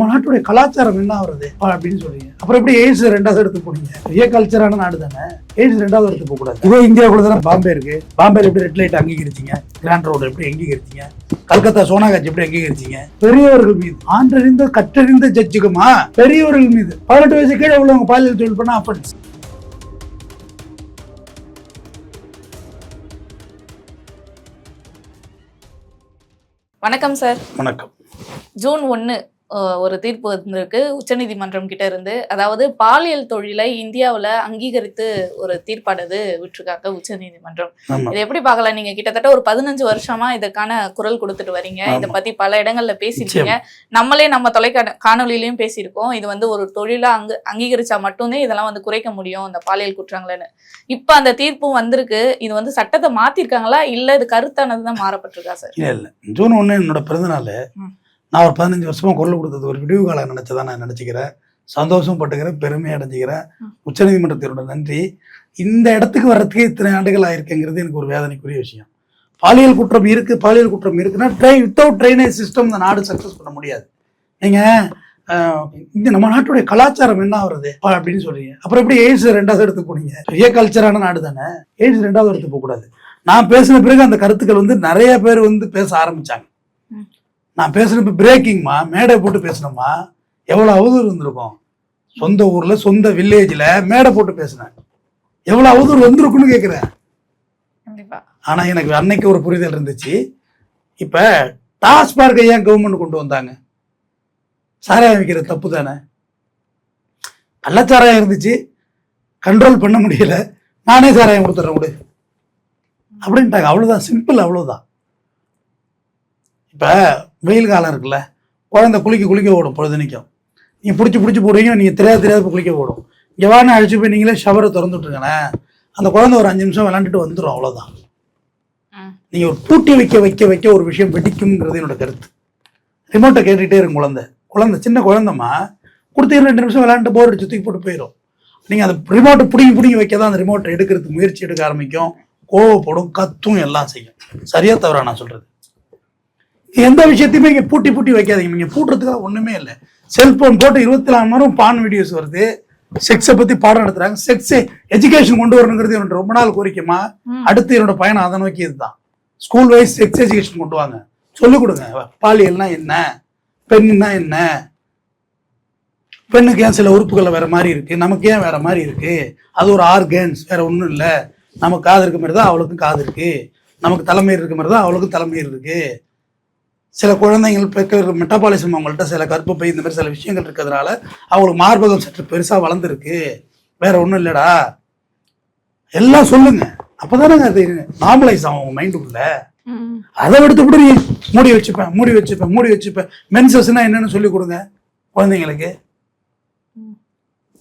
நம்ம நாட்டுடைய கலாச்சாரம் என்ன ஆகுறது அப்படின்னு சொல்றீங்க. அப்புறம் எப்படி எய்ட்ஸ் 2வது இடத்துக்கு போனீங்க? பெரிய கல்ச்சரான நாடு தானே, எய்ட்ஸ் 2வது இடத்துக்கு போக கூடாது. இதே இந்தியாவுக்குள்ள தானே பாம்பே இருக்கு. பாம்பேல எப்படி ரெட் லைட் அங்கீகரிச்சிங்க? கிராண்ட் ரோடு எப்படி அங்கீகரிச்சிங்க? கல்கத்தா சோனாகாட்சி எப்படி அங்கீகரிச்சிங்க? பெரியவர்கள் மீது ஆன்றறிந்த கற்றறிந்த ஜட்ஜுக்குமா பெரியவர்கள் மீது 18 வயசு கீழே உள்ளவங்க பாலியல் தொழில் பண்ண அஃபென்ஸ். வணக்கம் சார். வணக்கம். ஜூன் 1 ஒரு தீர்ப்பு வந்திருக்கு உச்சநீதிமன்றம் கிட்ட இருந்து. அதாவது பாலியல் தொழிலை இந்தியாவில் அங்கீகரித்து ஒரு தீர்ப்பானது விட்டுருக்காங்க உச்சநீதிமன்றம். இதை எப்படி பார்க்கலாம்? நீங்க கிட்டத்தட்ட ஒரு 15 வருஷமா இதற்கான குரல் கொடுத்துட்டு வரீங்க. இதை பத்தி பல இடங்கள்ல பேசிருக்கீங்க. நம்மளே நம்ம காணொலியிலையும் பேசியிருக்கோம். இது ஒரு தொழிலா அங்கீகரிச்சா மட்டும்தான் இதெல்லாம் குறைக்க முடியும் இந்த பாலியல் குற்றங்கள்னு. இப்ப அந்த தீர்ப்பும் வந்திருக்கு. இது சட்டத்தை மாத்திருக்காங்களா இல்ல இது கருத்தானதுதான் மாறப்பட்டிருக்கா சார்? இல்ல, ஜூன் 1 என்னோட பிறந்தநாள். நான் ஒரு 15 வருஷமா குரல் கொடுத்தது ஒரு விடிவு காலம் நினைச்சதான் நான் நினைச்சுக்கிறேன். சந்தோஷம் பட்டுக்கிறேன், பெருமை அடைஞ்சுக்கிறேன். உச்சநீதிமன்றத்தினோட நன்றி. இந்த இடத்துக்கு வர்றதுக்கே இத்தனை ஆண்டுகள் ஆயிருக்குங்கிறது எனக்கு ஒரு வேதனைக்குரிய விஷயம். பாலியல் குற்றம் இருக்குன்னா வித்தவுட் ட்ரைனேஜ் சிஸ்டம் இந்த நாடு சக்சஸ் பண்ண முடியாது. நீங்க இந்த நம்ம நாட்டுடைய கலாச்சாரம் என்ன ஆகுறது அப்படின்னு சொல்றீங்க. அப்புறம் எப்படி எய்ட்ஸ் 2வது இடத்துக்கு போனீங்க? பெரிய கல்ச்சரான நாடு தானே, எய்ட்ஸ் 2வது இடத்துக்கு போக கூடாது. நான் பேசின பிறகு அந்த கருத்துக்கள் நிறைய பேர் பேச ஆரம்பிச்சாங்க. நான் பேசுனப்ப பிரேக்கிங்மா, மேடை போட்டு பேசினோமா, எவ்வளோ அவதூறு வந்திருக்கும். சொந்த ஊரில் சொந்த வில்லேஜில் மேடை போட்டு பேசினேன், எவ்வளோ அவதூறு வந்திருக்குன்னு கேட்குறேன். ஆனால் எனக்கு அன்னைக்கு ஒரு புரிதல் இருந்துச்சு. இப்போ டாஸ்மார்க்கை ஏன் கவர்மெண்ட் கொண்டு வந்தாங்க? சாராயம் வைக்கிறது தப்பு தானே. கள்ளச்சாராயம் இருந்துச்சு, கண்ட்ரோல் பண்ண முடியல, நானே சாராயம் கொடுத்துட்றேன் கொடு அப்படின்ட்டாங்க. அவ்வளோதான், சிம்பிள், அவ்வளோதான். இப்போ வெயில் காலம் இருக்குல்ல, குழந்தை குளிக்க ஓடும் பொழுதுனிக்கும். நீங்கள் பிடிச்சி போடுவீங்க, நீங்கள் தெரியாத குளிக்க ஓடும். இங்கே வானே அழிச்சு போய் நீங்களே ஷவரை திறந்து விட்டுருங்கண்ணே, அந்த குழந்தை ஒரு 5 நிமிஷம் விளாண்டுட்டு வந்துடும், அவ்வளோதான். நீங்கள் ஒரு பூட்டி வைக்க ஒரு விஷயம் வெடிக்கும்ங்கிறது என்னோட கருத்து. ரிமோட்டை கேட்டுகிட்டே இருக்கும் குழந்தை சின்ன குழந்தைமா, கொடுத்து 2 நிமிஷம் விளாண்டுட்டு போர் அடிச்சு தூக்கி போட்டு போயிடும். நீங்கள் அந்த ரிமோட்டை பிடிங்கி வைக்க தான் அந்த ரிமோட்டை எடுக்கிறதுக்கு முயற்சி எடுக்க ஆரம்பிக்கும், கோவப்படும், கத்தும், எல்லாம் செய்யும். சரியா தவறா நான் சொல்கிறது? எந்த விஷயத்தையுமே இங்கே பூட்டி வைக்காதீங்க. நீங்கள் பூட்டுறதுக்காக ஒன்றுமே இல்லை. செல்ஃபோன் போட்டு 24 மணி நேரம் பான் வீடியோஸ் வருது, செக்ஸை பற்றி பாடம் நடத்துகிறாங்க. செக்ஸ் எஜுகேஷன் கொண்டு வரணுங்கிறது என்னோட ரொம்ப நாள் கோரிக்கைமா. அடுத்து என்னோட பயணம் அதை நோக்கி இதுதான். ஸ்கூல் வைஸ் செக்ஸ் எஜுகேஷன் கொண்டு வாங்க, சொல்லிக் கொடுங்க. பாலியல்னா என்ன, பெண்ணுன்னா என்ன, பெண்ணுக்கு ஏன் சில உறுப்புகள் வேற மாதிரி இருக்கு, நமக்கு ஏன் வேற மாதிரி இருக்கு, அது ஒரு ஆர்கன்ஸ், வேற ஒன்றும் இல்லை. நமக்கு காது இருக்க மாதிரி தான் அவளுக்கும் காது இருக்கு, நமக்கு தலைமயிர் இருக்க மாதிரி தான் அவளுக்கும் தலைமயிர் இருக்கு. சில குழந்தைங்கள் மெட்டபாலிசம் அவங்கள்ட்ட சில கர்ப்பப்பை இந்த மாதிரி சில விஷயங்கள் இருக்கிறதுனால அவங்களுக்கு மார்பகம் சற்று பெருசாக வளர்ந்துருக்கு, வேற ஒன்றும் இல்லைடா, எல்லாம் சொல்லுங்க. அப்போதானே அது நார்மலைஸ் ஆகும் உங்க மைண்டுக்குள்ள. அதை எடுத்து கூட நீ மூடி வச்சுப்பேன். மென்சஸ்னா என்னன்னு சொல்லி கொடுங்க குழந்தைங்களுக்கு.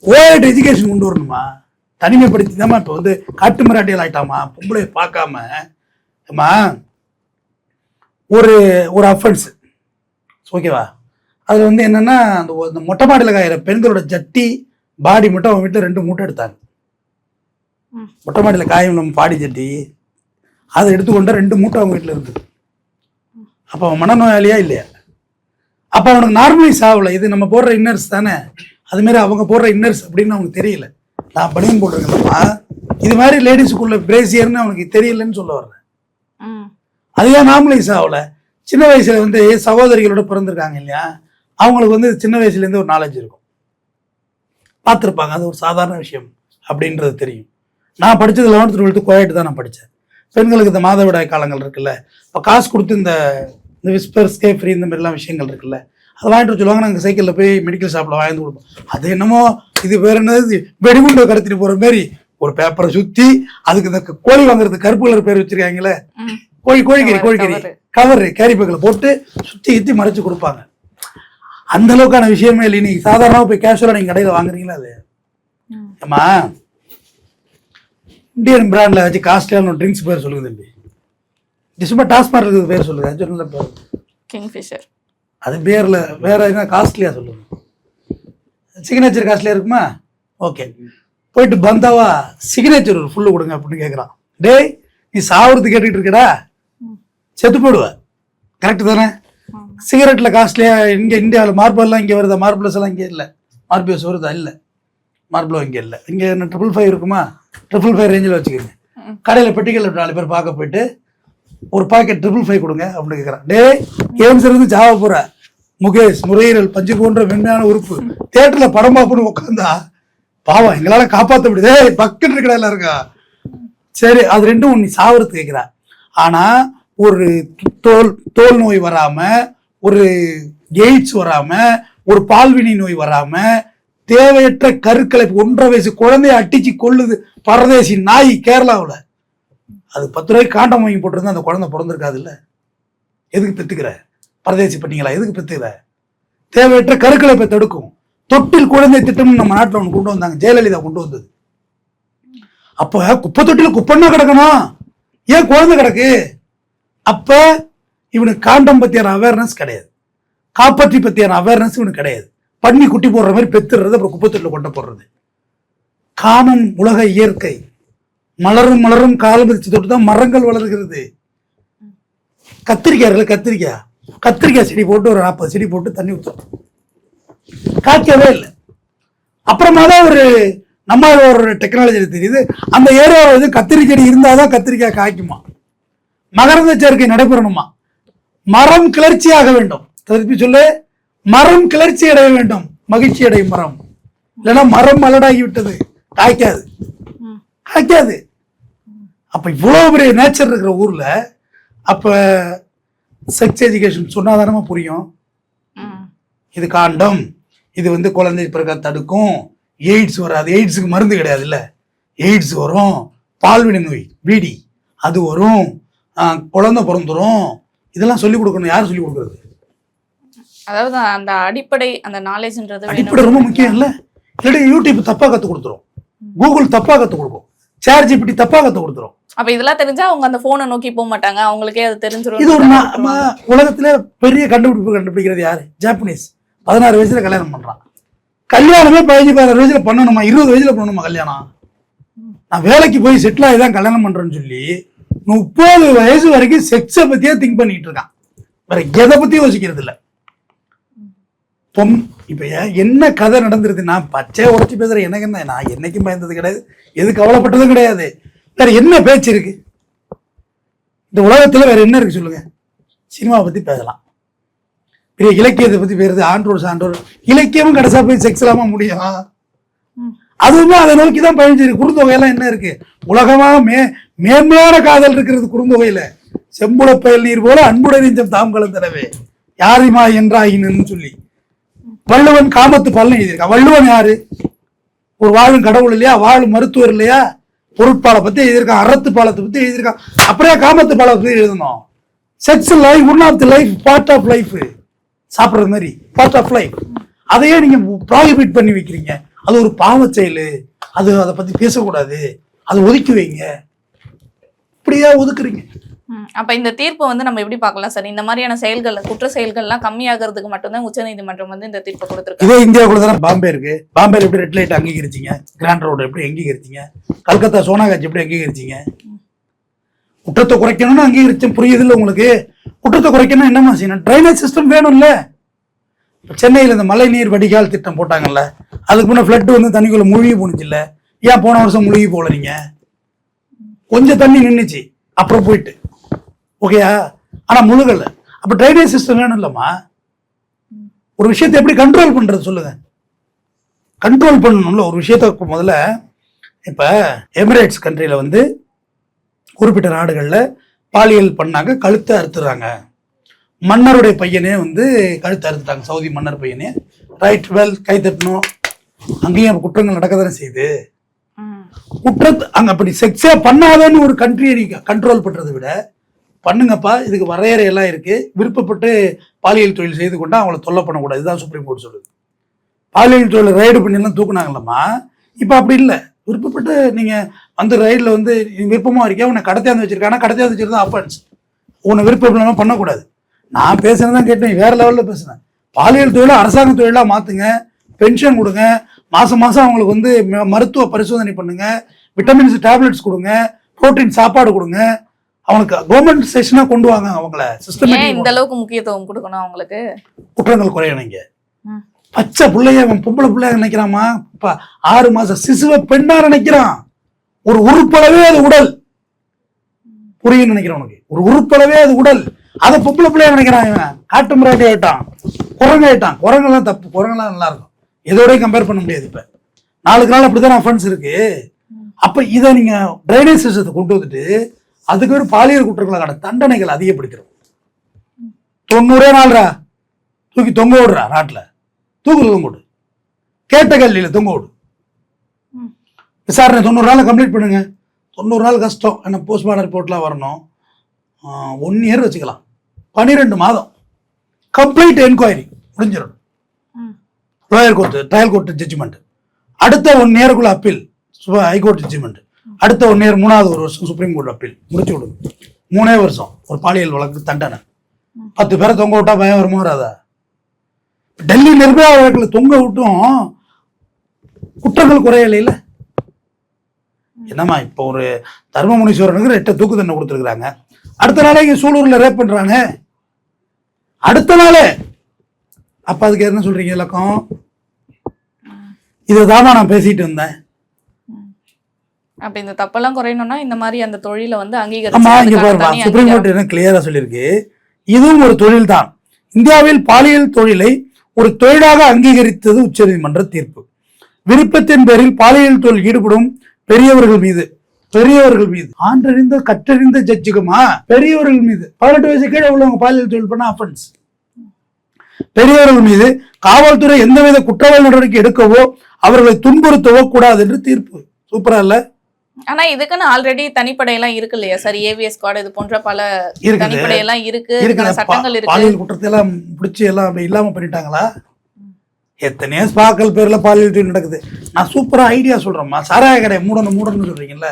ஓஎட் எஜுகேஷன் கொண்டு வரணுமா? தனிமைப்படுத்தி தாம்மா இப்போ காட்டு மிராட்டியல் ஆயிட்டாமா, பொம்பளை பார்க்காம. அம்மா ஒரு அஃபென்ஸ் ஓகேவா, அது என்னன்னா அந்த மொட்டை மாடியில் காயிற பெண்களோட ஜட்டி பாடி மட்டும் அவங்க வீட்டில் 2 மூட்டை எடுத்தாங்க. மொட்டை மாடியில் காயும் நம்ம பாடி ஜட்டி அதை எடுத்துக்கொண்ட 2 மூட்டை அவங்க வீட்டில் இருந்தது. அப்போ அவன் மனநோயாளியா இல்லையா? அப்போ அவனுக்கு நார்மலைஸ் ஆகலை. இது நம்ம போடுற இன்னர்ஸ் தானே, அதுமாரி அவங்க போடுற இன்னர்ஸ் அப்படின்னு அவனுக்கு தெரியல. நான் பனியன் போட்டிருக்கேன்ப்பா, இது மாதிரி லேடிஸுக்குள்ள பிரேசியர்னு அவனுக்கு தெரியலன்னு சொல்ல வர்றேன். அதுதான் நார்மலைஸ் ஆகல. சின்ன வயசுல சகோதரிகளோட பிறந்திருக்காங்க இல்லையா, அவங்களுக்கு சின்ன வயசுலேருந்து ஒரு நாலேஜ் இருக்கும், பார்த்துருப்பாங்க, அது ஒரு சாதாரண விஷயம் அப்படின்றது தெரியும். நான் படித்தது 11th 12th கோயட் தான் நான் படித்தேன். பெண்களுக்கு இந்த மாதவிடாய் காலங்கள் இருக்குல்ல, இப்போ காசு கொடுத்து இந்த விஸ்பர் ஸ்கே ஃப்ரீ இந்த மாதிரிலாம் விஷயங்கள் இருக்குல்ல, அதை வாங்கிட்டு சொல்லுவாங்க. நாங்கள் சைக்கிளில் போய் மெடிக்கல் ஷாப்பில் வாங்கி கொடுப்போம். அது என்னமோ இது வேற என்னது வெடிகுண்டை கடத்திட்டு போகிற மாரி ஒரு பேப்பரை சுற்றி அதுக்கு இந்த கோழி வாங்குறது கருப்பு கலர் பேர் வச்சிருக்காங்களே, கோழிக்கறி கவரு கேரி பேக்கில் போட்டு சுற்றி மறைச்சு கொடுப்பாங்க. அந்த அளவுக்கான விஷயமே இல்லை. நீங்க சாதாரணமாக போய் கேஷுவலாக நீங்கள் கடையில் வாங்குறீங்களா? அது ஆமா, இந்தியன் பிராண்டில் வச்சு காஸ்ட்லியான ட்ரிங்க்ஸ் பேர் சொல்லுங்க தம்பி. டிசம்பர் டாஸ்மார்க் இருக்குது பேர் சொல்லுங்க. கிங்ஃபிஷர் அது பேரில் வேற என்ன காஸ்ட்லியாக சொல்லுங்க. சிக்னேச்சர் காஸ்ட்லியாக இருக்குமா? ஓகே, போயிட்டு பந்தாவா சிக்னேச்சர் ஒரு ஃபுல்லு கொடுங்க அப்படின்னு கேட்குறான். டேய், நீ சாவுறது கேட்டுக்கிட்டு இருக்கடா, செத்து போடுவ. கரெக்டு தானே? சிகரெட்ல காஸ்ட்லியா இங்க இந்தியாவில் மார்பிள்லாம் இங்க வருதா? மார்பிளஸ் எல்லாம் இங்கே இல்லை. மார்பிளஸ் வருதா? இல்லை. மார்பிளோ இங்கே இல்லை. இங்கே 555 இருக்குமா? 555 ரேஞ்சில் வச்சுக்கோங்க. கடையில் பெட்டிகள் 4 பேர் பார்க்க போயிட்டு ஒரு பாக்கெட் 555 கொடுங்க அப்படின்னு கேட்குறான். டே கேம்ஸ் இருந்து ஜாவ போற முகேஷ் நுரையீரல் பஞ்சு போன்ற மென்மையான உறுப்பு தியேட்டர்ல படம் பார்ப்போன்னு உட்காந்தா பாவம் எங்களால காப்பாற்ற முடியுதே பக்கெட் கடையில இருக்கா. சரி அது ரெண்டும் நீ சாவரத்து கேட்கிறா. ஆனா ஒரு தோல் நோய் வராம, ஒரு எய்ட்ஸ் வராம, ஒரு பால்வினை நோய் வராம, தேவையற்ற கருக்களை 1.5 வயசு குழந்தைய அட்டிச்சு கொள்ளுது பரதேசி நாய் கேரளாவில். அது 10 ரூபாய்க்கு காண்டம் வாங்கி போட்டிருந்தா அந்த குழந்தை பிறந்திருக்காது இல்ல. எதுக்கு பெத்துக்கிற? பரதேசி பண்ணீங்களா? எதுக்கு பெத்துக்கிற? தேவையற்ற கருக்களை இப்ப தடுக்கும். தொட்டில் குழந்தை திட்டம் நம்ம நாட்டில் ஒன்று கொண்டு வந்தாங்க, ஜெயலலிதா கொண்டு வந்தது. அப்ப குப்பை தொட்டில குப்பைன்னா கிடக்கணும், ஏன் குழந்தை கிடக்கு? அப்ப இவனுக்கு காண்டம் பத்தியான அவேர்னஸ் கிடையாது, காப்பாற்றி பத்தியான அவேர்னஸ் இவனுக்கு கிடையாது. பண்ணி குட்டி போடுற மாதிரி பெத்துறது, அப்புறம் குப்பை தொட்டில கொண்டு போடுறது. காமம் உலக இயற்கை. மலரும் மலரும் காலம் பிரிச்சு தொட்டு தான் மரங்கள் வளர்கிறது. கத்திரிக்காய் இருக்குல்ல, கத்திரிக்காய் செடி போட்டு ஒரு 40 செடி போட்டு தண்ணி ஊற்றும், காய்க்கவே இல்லை. அப்புறமா தான் நம்ம ஒரு டெக்னாலஜி தெரியுது, அந்த ஏரியாவில் கத்திரி செடி இருந்தாதான் கத்திரிக்காய் காய்க்குமா, மகரந்த சேர்க்கை நடைபெறணுமா, மரம் கிளர்ச்சியாக வேண்டும். திருப்பி சொல்லு, மரம் கிளர்ச்சி அடைய வேண்டும், மகிழ்ச்சி அடையும் மரம். இல்லைன்னா மரம் மலடாகி விட்டது, காய்க்காது. அப்ப இவ்வளவு பெரிய நேச்சர் இருக்கிற ஊர்ல அப்ப செக்ஸ் எஜுகேஷன் சொன்னாதானமா புரியும். இது காண்டம், இது குழந்தை பிறக்க தடுக்கும், எய்ட்ஸ் வராது, எய்ட்ஸுக்கு மருந்து கிடையாது இல்ல, எய்ட்ஸ் வரும், பால்வினை நோய் பீடி அது வரும், குழந்தை பிறந்துரும், இதெல்லாம் சொல்லிக் கொடுக்கணும். யார் சொல்லிக் கொடுக்கறது? அதாவது அந்த அடிப்படை, அந்த நாலேஜ்ன்றது அடிப்படை ரொம்ப முக்கியம் இல்ல. இல்லாட்டி யூடியூப் தப்பா கத்து கொடுத்துரும், கூகுள் தப்பா கத்து கொடுக்கும், சேட் ஜிபிடி தப்பா கத்து கொடுத்துரும். அப்ப இதெல்லாம் தெரிஞ்சா அவங்க அந்த போனை நோக்கி போக மாட்டாங்க, அவங்களுக்கே அது தெரிஞ்சிடும். இது ஒரு உலகத்துல பெரிய கண்டுபிடிக்கிறது யாரு? ஜாப்பனீஸ். 16 வயசுல கல்யாணம் பண்றான். கல்யாணமே 15-16 வயசுல பண்ணணுமா? 20 வயசுல பண்ணணுமா கல்யாணம்? நான் வேலைக்கு போய் செட்டில் ஆகி தான் கல்யாணம் பண்றேன்னு சொல்லி 30 வயசு வரைக்கும் செக்ஸை பத்தியே திங்க் பண்ணிட்டு இருக்கான், வேற எதை பத்தியும் யோசிக்கிறது இல்ல. இப்ப என்ன கதை நடந்துருது? நான் பச்சையை உடச்சி பேசுறேன், எனக்கு என்ன, நான் என்னைக்கும் பயந்தது கிடையாது, எது கவலைப்பட்டதும் கிடையாது. வேற என்ன பேச்சு இருக்கு இந்த உலகத்துல? வேற என்ன இருக்கு சொல்லுங்க? சினிமாவை பத்தி பேசலாம், பெரிய இலக்கியத்தை பத்தி பேசுறது, ஆன்றோர் சான்றோர் இலக்கியமும் கடைசா போய் செக்ஸ் இல்லாம முடியும். அதுவுமே அதை நோக்கிதான் பயணிச்சிருக்கு. குறுந்தொகையெல்லாம் என்ன இருக்கு? உலகமா மேன்மையான காதல் இருக்கிறது குறுந்தொகையில. செம்புல பயல் நீர் போல அன்புடைய நெஞ்சம் தாம் கலந்தனவே யாரிமா என்றாயின்னு சொல்லி வள்ளுவன் காமத்து பலன் எழுதியிருக்கான். வள்ளுவன் யாரு? ஒரு வாழும் கடவுள் இல்லையா, வாழும் மருத்துவர் இல்லையா, பொருட்பாலை பத்தி எழுதியிருக்கான், அறத்து பாலத்தை பத்தி எழுதியிருக்கான். அப்படியே காமத்து பாலை பத்தி எழுதணும். Sex life, one of the life, part of life. சாப்பிட்றது மாதிரி பார்ட் ஆஃப் லைஃப். அதையே நீங்க ப்ராஹிபிட் பண்ணி வைக்கிறீங்க. அது ஒரு பாவ செயல், அதை பத்தி பேசக்கூடாது, அதை ஒதுக்கி வைங்க. இப்படியா ஒதுக்குறீங்க? அப்ப இந்த தீர்ப்பை நம்ம எப்படி பார்க்கலாம் சார்? இந்த மாதிரியான செயல்கள், குற்ற செயல்கள்லாம் கம்மியாகிறதுக்கு மட்டும்தான் உச்சநீதிமன்றம் இந்த தீர்ப்பை கொடுத்துருக்கு. இதே இந்தியாவுக்குள்ள தானே பாம்பே இருக்கு. பாம்பேல எப்படி ரெட் லைட் அங்கீகரிச்சிங்க? கிராண்ட் ரோடு எப்படி அங்கீகரிச்சிங்க? கல்கத்தா சோனாகாட்சி எப்படி அங்கீகரிச்சிங்க? குற்றத்தை குறைக்கணும்னு அங்கீகரிச்சேன், புரியுது இல்லை உங்களுக்கு? குற்றத்தை குறைக்கணும் என்னமா செய்யணும்? ட்ரைனேஜ் சிஸ்டம் வேணும்ல. சென்னையில் இந்த மழை நீர் வடிகால் திட்டம் போட்டாங்கல்ல, அதுக்கு முன்னே ஃப்ளட் தண்ணிக்குள்ள மூழ்கி போனுச்சு இல்ல? ஏன் போன வருஷம் மூழ்கி போகல? நீங்க கொஞ்சம் தண்ணி நின்றுச்சு, அப்புறம் போயிட்டு ஓகேயா, ஆனா முழுகல. அப்ப ட்ரைனேஜ் சிஸ்டம் வேணும் இல்லம்மா? ஒரு விஷயத்தை எப்படி கண்ட்ரோல் பண்றது சொல்லுங்க? கண்ட்ரோல் பண்ணணும்ல ஒரு விஷயத்த. முதல்ல இப்ப எமிரேட்ஸ் கண்ட்ரியில குறிப்பிட்ட நாடுகள்ல பாலியல் பண்ணாங்க, கழுத்தை அறுத்துறாங்க. மன்னருடைய பையனே கழுத்தை அறுத்துட்டாங்க, சவுதி மன்னர் பையனே. ரைட், வெல், கை தட்டணும். அங்கேயும் குற்றங்கள் நடக்க தானே செய்யுது. குற்றத்தை அங்க அப்படி செக்ஸே பண்ணாதன்னு ஒரு கண்ட்ரியை நீங்க கண்ட்ரோல் பண்றதை விட பண்ணுங்கப்பா, இதுக்கு வரையறையெல்லாம் இருக்கு, விருப்பப்பட்டு பாலியல் தொழில் செய்து கொண்டா அவங்கள தொல்லை பண்ணக்கூடாது, இதுதான் சுப்ரீம் கோர்ட் சொல்லுது. பாலியல் தொழில் ரைடு பண்ணிலாம் தூக்குனாங்களம்மா. இப்போ அப்படி இல்லை, விருப்பப்பட்டு நீங்க ரைடில் விருப்பமா இருக்கா, உன்னை கடத்தியாந்து வச்சிருக்கானா, கடத்தியாந்து வச்சிருந்தா அஃபென்ஸ், உன்னை விருப்பம் இல்லாமல் பண்ணக்கூடாது. நான் பேசுனதான் கேட்டேன், வேற லெவலில் பேசுனேன். பாலியல் தொழிலை அரசாங்க தொழிலாக மாற்றுங்க, பென்ஷன் கொடுங்க, மாதம் மாதம் அவங்களுக்கு மருத்துவ பரிசோதனை பண்ணுங்க, விட்டமின்ஸ் டேப்லெட்ஸ் கொடுங்க, புரோட்டீன் சாப்பாடு கொடுங்க, அவனுக்கு கவர்மெண்ட் ஸ்டேஷனா கொண்டு வாங்க, அவங்கள ஏன் இந்த சிஸ்டமேட்டிக் அளவுக்கு முக்கியத்துவம் கொடுக்கணும் அவங்களுக்கு? குற்றங்கள் குறையணுங்க. ம். பச்சை பிள்ளைய அவன் பொம்பளை பிள்ளைய நினைக்கிறாமா, 6 மாச சிசுவை பெண்ணா நினைக்கிறான். ஒரு உறுப்பளவே அது உடல், புரியும் நினைக்கிறேன் உனக்கு. ஒரு உறுப்பளவே அது உடல், அதை பொம்பளை பிள்ளைய நினைக்கிறான். இவன் காட்டு மிராட்டி ஆயிட்டான், குரங்கு ஆயிட்டான். குரங்கெல்லாம் தப்பு, குரங்கெல்லாம் நல்லா இருக்கும், எதோடய கம்பேர் பண்ண முடியாது. இப்ப 4 நாள் அப்படிதான் அஃபென்ஸ் இருக்கு. அப்ப இதை நீங்க டிரைனேஜ் சிஸ்டத்தை கொண்டு வந்துட்டு அதுக்கு ஒரு பாலியல் குற்றங்களுக்கான தண்டனைகள் அதிகப்படுத்துறோம். 90 நாள்ரா தூக்கி தொங்க விடுறா, நாட்டுல தூக்குல தொங்க விடு, கேட்ட கல்வியில தொங்க விடு. விசாரணை 90 நாள் கம்ப்ளீட் பண்ணுங்க. 90 நாள் கஷ்டம், ஏன்னா போஸ்ட்மார்டம் ரிப்போர்ட்லாம் வரணும். 1 இயர் வச்சுக்கலாம், 12 மாதம் கம்ப்ளீட் என்கொயரி முடிஞ்சிடணும். Lower court, trial court judgment, அடுத்த 1 இயருக்குள்ள அப்பீல் ஹைகோர்ட் ஜட்ஜ்மெண்ட், அடுத்த 1 இயர் 3வது ஒரு வருஷம் சுப்ரீம் கோர்ட் அப்பீல், முடிச்சு விடுங்க. 3 வருஷம் ஒரு பாலியல் வழக்கு தண்டனை. 10 பேரை தொங்க விட்டா பயம் வருமா வராதா? டெல்லி நிர்பயா வழக்கில் தொங்க விட்டும் குற்றங்கள் குறையல. என்னம்மா இப்போ ஒரு தர்மமுனீஸ்வரனுக்கு 8 தூக்கு தண்டனை கொடுத்துருக்காங்க, அடுத்த நாளே இங்க சூலூர்ல ரேப் பண்றாங்க, அடுத்த நாளே. அப்ப அதுக்கு என்ன சொல்றீங்க இலக்கம்? இதைதாமா நான் பேசிட்டு இருந்தேன். அப்ப இந்த தப்பெல்லாம் குறையணும்னா இந்த மாதிரி அந்த தொழிலை வந்து ஆமா, இங்க பாருமா, சுப்ரீம் கோர்ட் என்ன கிளியரா சொல்லியிருக்கு, இதுவும் ஒரு தொழில் தான். இந்தியாவில் பாலியல் தொழிலை ஒரு தொழிலாக அங்கீகரித்தது உச்சநீதிமன்ற தீர்ப்பு. விருப்பத்தின் பேரில் பாலியல் தொழில் ஈடுபடும் பெரியவர்கள் மீது ஆன்றறிந்த கற்றறிந்த ஜட்ஜுக்குமா, பெரியவர்கள் மீது 18 வயசு கீழே உள்ளவங்க பாலியல் தொழில் பண்ண அஃபென்ஸ். பெரியவர்கள் மீது காவல்துறை எந்தவித குற்றவாளி நடவடிக்கை எடுக்கவோ அவர்களை துன்புறுத்தவோ கூடாது என்று தீர்ப்பு. சூப்பரா இல்ல? ஆனா இதுக்குன்னு ஆல்ரெடி தனிப்படையெல்லாம் இருக்கு இல்லையா சார்? ஏவிஎஸ் ஸ்குவாட், இது போன்ற பல தனிப்படையெல்லாம் இருக்கு, சட்டங்கள் இருக்கு. பாலியல் குற்றத்தை எல்லாம் பிடிச்சி எல்லாம் அப்படி இல்லாம பண்ணிட்டாங்களா? எத்தனையோ ஸ்பாக்கள் பேர்ல பாலியல் தொழில் நடக்குது. நான் சூப்பரா ஐடியா சொல்றேம்மா. சாராய கடையை மூடணும்னு சொல்றீங்கல்ல,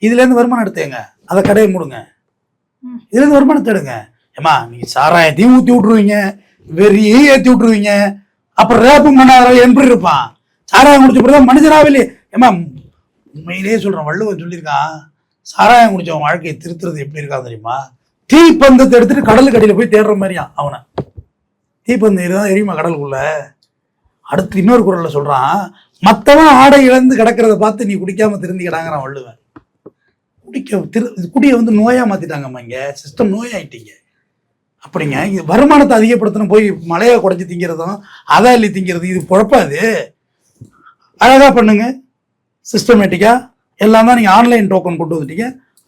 இதுல இருந்து வருமானம் எடுத்துங்க, அதை கடையை மூடுங்க, இதுல இருந்து வருமானத்தை எடுங்க. ஏமா நீங்க சாராயத்தையும் ஊத்தி விட்டுருவீங்க, வெறியே ஏத்தி விட்டுருவீங்க, அப்புறம் ரேப்பும் பண்ணாத எப்படி இருப்பான்? சாராயம் குடிச்ச பிறகு மனுஷனாவிலே. ஏமா உண்மையிலேயே சொல்றேன், வள்ளுவன் சொல்லியிருக்கான், சாராயம் குடிச்சவன் வாழ்க்கையை திருத்துறது எப்படி இருக்கா தெரியுமா? தீப்பந்தத்தை எடுத்துட்டு கடலுக்கு அடியில போய் தேடுற மாதிரியா அவனை. தீப்பந்தம் தான் எரியுமா கடலுக்குள்ள? அடுத்து இன்னொரு குரல்ல சொல்றான், மத்தவன் ஆடை இழந்து கிடக்கிறத பார்த்து நீ குடிக்காம திருந்திக்கிறாங்கிறான் வள்ளுவன். குடியை வந்து நோயா மாத்திட்டாங்கம்மா, இங்க சிஸ்டம் நோயாயிட்டீங்க. அப்படிங்க வருமானத்தை அதிகப்படுத்தணும், போய் மலையை குறைச்சி திங்கிறதும் அதை அள்ளி திங்கிறது இது குழப்பாது. அழகா பண்ணுங்க, சிஸ்டமேட்டிக்கா எல்லாம் தான். நீங்க ஆன்லைன் டோக்கன் கொண்டு வந்துட்டீங்க,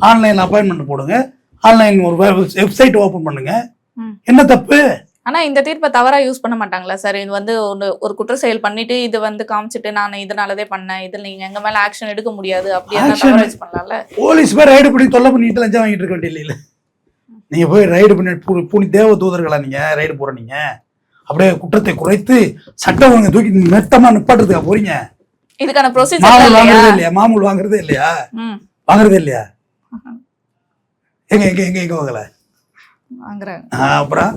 ஆன்லைன்ல அப்பாயின்மெண்ட் போடுங்க, ஆன்லைன் ஒரு வெப்சைட் ஓபன் பண்ணுங்க, என்ன தப்பு? ஆனா இந்த தீர்ப்பை தவறா யூஸ் பண்ண மாட்டாங்களா சார்? இது வந்து ஒரு குற்ற செயல் பண்ணிட்டு இது வந்து காமிச்சிட்டு நான் இதனாலதே பண்ணேன், இதுல நீங்க எங்க மேல ஆக்ஷன் எடுக்க முடியாது அப்படின்னு தவறா யூஸ் பண்ணலாம்ல? போலீஸ் பேர் ரைடு பண்ணி தொல்லை பண்ணிட்டு லஞ்சம் வாங்கிட்டு இருக்க வேண்டிய இல்ல. நீங்க போய் ரைடு பண்ணி பூனி தேவ தூதர்களா நீங்க ரைடு போற, நீங்க அப்படியே குற்றத்தை குறைத்து சட்டம் ஒழுங்கை தூக்கி மெத்தமா நிப்பாட்டுறதுக்கா போறீங்க? இதுக்கான ப்ரொசீஜர் வாங்குறதே இல்லையா? மாமூல் வாங்குறதே இல்லையா? வாங்குறதே இல்லையா? எங்க எங்க எங்க எங்க வாங்கல வாங்குறாங்க. அப்புறம்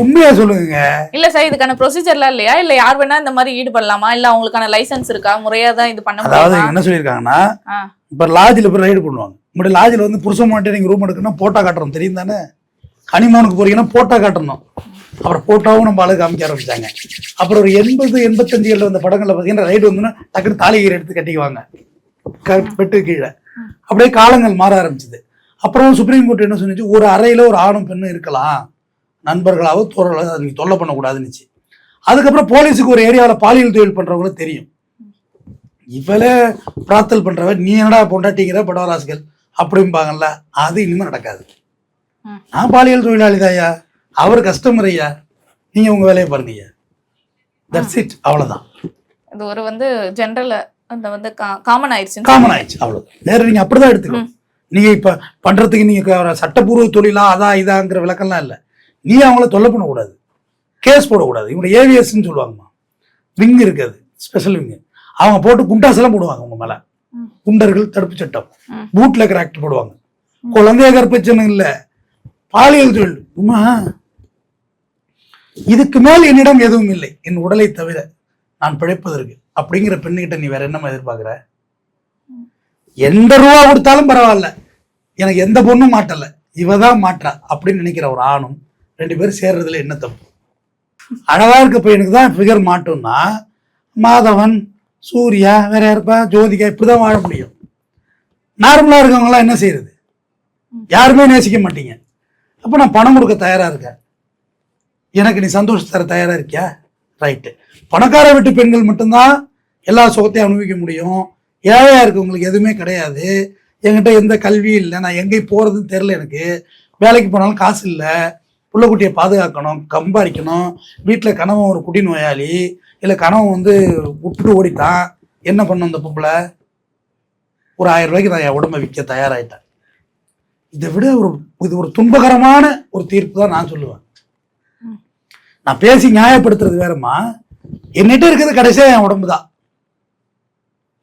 உண்மையா சொல்லுங்க. இல்ல சார், இதுக்கான ப்ரொசீஜர்லாம் இல்லையா? இல்ல யார் வேணா இந்த மாதிரி ஈடுபடலாமா? இல்ல அவங்களுக்கான லைசன்ஸ் இருக்கா? முறையா தான் இது பண்ண முடியும்? அதாவது என்ன சொல்லியிருக்காங்கன்னா, இப்ப லாட்ஜில் போய் ரைடு பண்ணுவாங்க. முன்னாடி லாட்ஜில் வந்து புருஷ மாட்டே நீங்க ரூம் எடுக்கணும், போட்டோ காட்டுறோம் தெரியும் தானே? ஹனிமூனுக்கு போறீங்கன்னா போட்டோ காட்டணும். அப்புறம் போட்டோவும் நம்ம ஆளுக்கு காமிக்க ஆரம்பிச்சாங்க. அப்புறம் ஒரு 80, 85 வந்த படங்கள்ல பாத்தீங்கன்னா ரைடு வந்துன்னா டக்குனு தாலிகீரை எடுத்து கட்டிக்குவாங்க பெட்டு கீழே. அப்படியே காலங்கள் மாற ஆரம்பிச்சது. அப்புறம் சுப்ரீம் கோர்ட் என்ன சொன்னிச்சு, ஒரு அறையில ஒரு ஆணும் பெண்ணும் இருக்கலாம், நண்பர்களாவோ தோழர்களாவோ, நீங்க தொல்லை பண்ணக்கூடாதுன்னுச்சு. அதுக்கப்புறம் போலீஸுக்கு ஒரு ஏரியாவில் பாலியல் தொழில் பண்றவங்களும் தெரியும், இவளே பிரார்த்தல் பண்றவ நீ என்னடா பொண்டாட்டிங்கிற படவராசிகள் அப்படிம்பாங்கல்ல, அது இனிமே நடக்காது. நான் பாலியல் தொழிலாளி தாயா, அவர் கஸ்டமர் ஐயா, நீங்க உங்க வேலையை பாருங்க ஐயா, தட்ஸ் இட், அவ்வளவுதான். இது ஒரு வந்து ஜெனரல் அந்த வந்து காமன் ஆயிடுச்சு, அவ்வளவு. வேற நீங்க அப்படிதான் எடுத்துக்கணும். நீங்க இப்ப பண்றதுக்கு நீங்க சட்டப்பூர்வ தொழிலா அதான் இதாங்கிற விளக்கம்லாம் இல்லை. நீ அவங்கள தொல்லை பண்ணக்கூடாது, கேஸ் போடக்கூடாது. இவங்க ஏவிஎஸ்ன்னு சொல்லுவாங்கம்மா, விங் இருக்காது, ஸ்பெஷல் விங். அவங்க போட்டு குண்டாஸ் எல்லாம் போடுவாங்க உங்க மேல, குண்டர்கள் தடுப்பு சட்டம், பூட்ல ஆக்ட் போடுவாங்க. குழந்தைய கற்பிச்சனும் இல்ல, பாலியல் தொழில். உமா இதுக்கு மேல் என்னிடம் எதுவும் இல்லை, என் உடலை தவிர நான் பிழைப்பதற்கு அப்படிங்கிற பெண்ணுகிட்ட நீ வேற என்னமா எதிர்பார்க்கிற? எந்த ரூபா கொடுத்தாலும் பரவாயில்ல, எனக்கு எந்த பொண்ணும் மாட்டல, இவ தான் மாற்றா அப்படின்னு நினைக்கிற ஒரு ஆணும் 2 பேரும் சேர்றதுல என்ன தப்பு? அழகா இருக்க பையனுக்கு தான் ஃபிகர் மாட்டோம்னா மாதவன், சூர்யா, வேற யாருப்பா, ஜோதிகா, இப்படிதான் வாழ முடியும். நார்மலா இருக்கவங்களாம் என்ன செய்யறது? யாருமே நேசிக்க மாட்டீங்க. அப்ப நான் பணம் கொடுக்க தயாரா இருக்கேன், எனக்கு நீ சந்தோஷம் தர தயாரா இருக்கியா? ரைட்டு. பணக்கார வீட்டு பெண்கள் மட்டும்தான் எல்லா சுகத்தையும் அனுபவிக்க முடியும். ஏழையா இருக்கவங்களுக்கு எதுவுமே கிடையாது. என்கிட்ட எந்த கல்வியும் இல்லை, நான் எங்கேயும் போறதுன்னு தெரியல, எனக்கு வேலைக்கு போனாலும் காசு இல்லை, புள்ள குட்டியை பாதுகாக்கணும், கம்பாரிக்கணும், வீட்டில் கணவன் ஒரு குடி நோயாளி, இல்லை கணவன் வந்து விட்டுட்டு ஓடிட்டான், என்ன பண்ணும் அந்த பொம்பளை? ஒரு 1000 ரூபாய்க்கு நான் என் உடம்பை விற்க தயாராகிட்டேன். இதை விட இது ஒரு துன்பகரமான ஒரு தீர்ப்பு தான் நான் சொல்லுவேன். நான் பேசி நியாயப்படுத்துறது வேறம்மா. என்னிட்ட இருக்கிறது கடைசியாக என் உடம்பு தான்.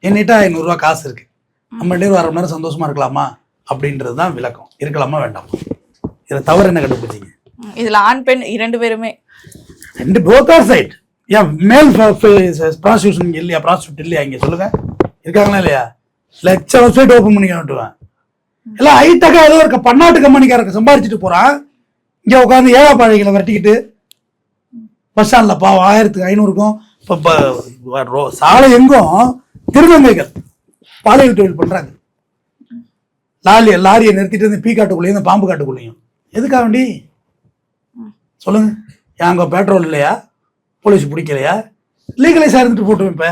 என்னிட்ட 500 ரூபா காசு இருக்கு, நம்ம 1 மணி நேரம் சந்தோஷமா இருக்கலாமா அப்படின்றது தான் விளக்கம். இருக்கலாமா வேண்டாமா? இதில் தவறு என்ன கண்டுபிடிச்சிங்க? இதுல ஆண் பெண் 2 பேருமே, 2 both are side. ஏன் மேல் ப்ராஸ்டியூஷன் இல்லையா? ப்ராஸ்டியூட் இல்லையா? இங்கே சொல்லுங்க, இருக்காங்களா இல்லையா? லட்சம் வெப்சைட் ஓப்பன் பண்ணி காட்டுவேன். எல்லாம் ஹைட்டக்கா ஏதோ இருக்க பன்னாட்டு கம்பெனிக்காரங்க சம்பாரிச்சுட்டு போறான், இங்க உட்காந்து ஏழை பாழைகளை வரட்டிக்கிட்டு பஸ் ஸ்டாண்ட்ல பாவம் 1500க்கும் இப்போ சாலை எங்கும் திருநங்கைகள் பாலியல் தொழில் பண்றாங்க. லாரியை நிறுத்திட்டு இந்த பீ காட்டுக்குள்ளேயும் இந்த பாம்பு காட்டுக்குள்ளேயும் எதுக்காக வேண்டி சொல்லுங்க? அங்க பெட்ரோல் இல்லையா? போலீஸ் பிடிக்கலையா? லீகலைஸா இருந்துட்டு போட்டோம். இப்ப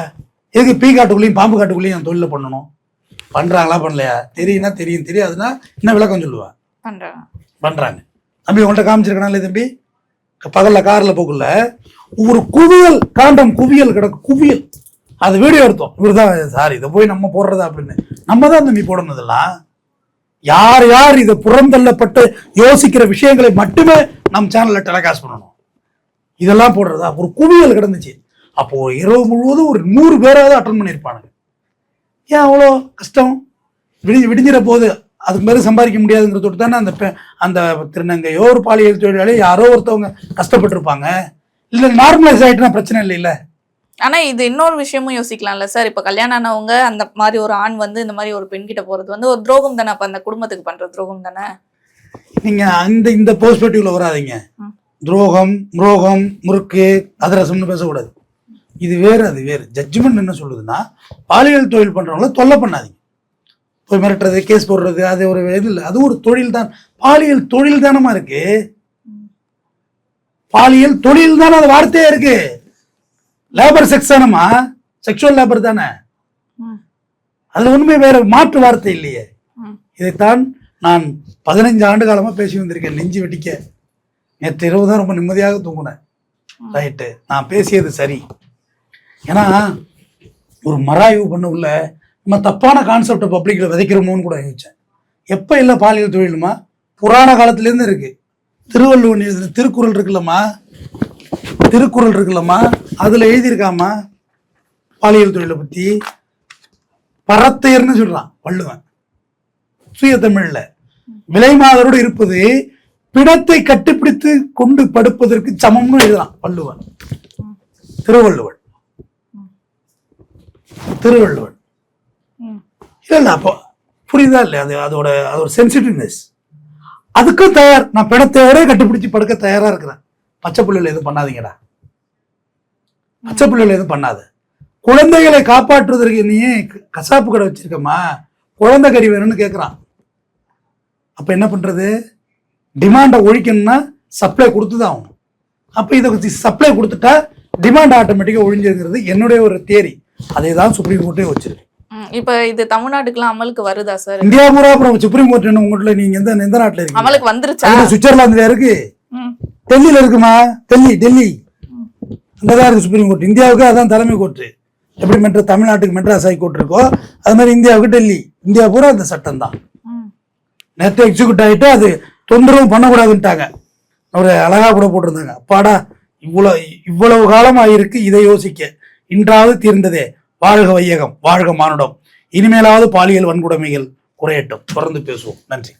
எதுக்கு பீ காட்டுக்குள்ளேயும் பாம்பு காட்டுக்குள்ளேயும் தொழில பண்ணணும்? பண்றாங்களா பண்ணலையா? தெரியும்னா தெரியும், தெரியாதுன்னா என்ன விளக்கம் சொல்லுவா? பண்றாங்க. தம்பி உங்கள்கிட்ட காமிச்சிருக்கா இல்லையா தம்பி? பகல்ல கார்ல போக்குள்ள ஒரு குவியல் காண்டம் குவியல் கிடக்கு, குவியல். அது வீடியோ எடுத்தோம், இவருதான் சார் இதை போய் நம்ம போடுறதா அப்படின்னு. நம்ம தான் தம்பி போடணும். இதெல்லாம் யார் யார் இதை புறந்தள்ளப்பட்டு யோசிக்கிற விஷயங்களை மட்டுமே நம்ம சேனல்ல டெலிகாஸ்ட் பண்ணணும். இதெல்லாம் போடுறதா? ஒரு குவியல் கிடந்துச்சு. அப்போ இரவு முழுவதும் ஒரு 100 பேராவது அட்டன் பண்ணியிருப்பானுங்க. ஏன் அவ்வளோ கஷ்டம்? விடிஞ்சிட போது அதுக்கு மேலே சம்பாதிக்க முடியாதுங்கிறதோடு தானே அந்த திருநங்கையோ ஒரு பாலியல் தொழிலாளியோ யாரோ ஒருத்தவங்க கஷ்டப்பட்டிருப்பாங்க. இல்லை நார்மலைஸ் ஆகிட்டுனா பிரச்சனை இல்லை. இல்லை, ஆனா இது இன்னொரு விஷயமும் யோசிக்கலாம்ல சார். இப்ப கல்யாணம் ஆனவங்க அந்த மாதிரி ஒரு ஆண் வந்து இந்த மாதிரி ஒரு பெண் கிட்ட போறது வந்து ஒரு துரோகம் தானே? அப்ப அந்த குடும்பத்துக்கு பண்ற துரோகம் தானே? நீங்க இந்த பெர்ஸ்பெக்டிவ்ல வராதீங்க. துரோகம், முரோகம், முறுக்கு, அதிரசம்னு பேசக்கூடாது. இது வேறு, அது வேறு. ஜட்ஜ்மெண்ட் என்ன சொல்லுதுன்னா, பாலியல் தொழில் பண்றவங்கள தொல்லை பண்ணாதீங்க. போய் மிரட்டுறது, கேஸ் போடுறது, அது ஒரு இது இல்லை, அது ஒரு தொழில் தான். பாலியல் தொழில் தானமா இருக்கு. பாலியல் தொழில் தானே, அது வார்த்தையே இருக்கு. லேபர் செக்ஸ் தானமா, செக்ஷுவல் லேபர் தானே. அதுல ஒண்ணுமே வேற மாற்று வார்த்தை இல்லையே. இதைத்தான் நான் 15 ஆண்டு காலமா பேசி வந்திருக்கேன். நெஞ்சு வெட்டிக்க. நேற்று இரவு தான் ரொம்ப நிம்மதியாக தூங்கினேன். ரைட்டு, நான் பேசியது சரி. ஏன்னா ஒரு மராய்வு பண்ண உள்ள நம்ம தப்பான கான்செப்டை பப்ளிக்ல விதைக்கிறோமோன்னு கூட யோசிச்சேன். எப்ப இல்லை பாலியல் தொழிலுமா? புராண காலத்திலேருந்து இருக்கு. திருவள்ளுவன் எழுதின திருக்குறள் இருக்குல்லம்மா, அதுல எழுதியிருக்காமா பாலியல் தொழிலை பத்தி. பரத்தையர்னு சொல்றான் வள்ளுவன் சுய தமிழ்ல. விலை மாதரோடு இருப்பது பிணத்தை கட்டுப்பிடித்து கொண்டு படுப்பதற்கு சமம்னு எழுதலாம் வள்ளுவன். திருவள்ளுவன் இல்ல, அப்போ புரியுதா இல்லையா? அதோட சென்சிட்டிவ்னஸ். அதுக்கும் தயார். நான் பிணத்தையோட கட்டுப்பிடிச்சு படுக்க தயாரா இருக்கிறேன். பச்சை பிள்ளைகள் எதுவும் பண்ணாதீங்கடா, பச்சை பிள்ளைகள் எதுவும் பண்ணாத. குழந்தைகளை காப்பாற்றுவதற்கு நீ கசாப்பு கடை வச்சிருக்கமா, குழந்தை கறி வேணும்னு கேட்குறான். அப்ப என்ன பண்றது? டிமாண்டை ஒழிக்கணும்னா சப்ளை கொடுத்துதான் ஆகும். அப்ப இதை சப்ளை கொடுத்துட்டா டிமாண்ட் ஆட்டோமேட்டிக்கா ஒழிஞ்சிருக்கிறது என்னுடைய ஒரு தியரி. அதே தான் சுப்ரீம் கோர்ட்டே வச்சிருக்கு. இப்ப இது தமிழ்நாட்டுக்குலாம் அமலுக்கு வருதா சார்? இந்தியா பூரா அப்புறம் சுப்ரீம் கோர்ட் உங்கள்ட்ட நீங்க எந்த நாட்டுல இருக்கு? அமலுக்கு வந்துருச்சா? சுவிட்சர்லாந்துல இருக்கு, டெல்லியில இருக்குமா? டெல்லி அங்கதான் இருக்கு சுப்ரீம் கோர்ட். இந்தியாவுக்கு அதான் தலைமை கோர்ட். எப்படி தமிழ்நாட்டுக்கு மெட்ராஸ் ஹைகோர்ட் இருக்கோ அது மாதிரி இந்தியாவுக்கு டெல்லி. இந்தியா பூரா அந்த சட்டம் தான். நேற்று எக்ஸிக்யூட் ஆகிட்டு அது தொந்தரவு பண்ணக்கூடாதுன்ட்டாங்க. ஒரு அழகா கூட போட்டிருந்தாங்க. அப்பாடா, இவ்வளவு காலம் ஆயிருக்கு இதை யோசிக்க, இன்றாவது தீர்ந்ததே. வாழ்க வையகம், வாழ்க மானுடம். இனிமேலாவது பாலியல் வன்கொடுமைகள் குறையட்டும். தொடர்ந்து பேசுவோம். நன்றி.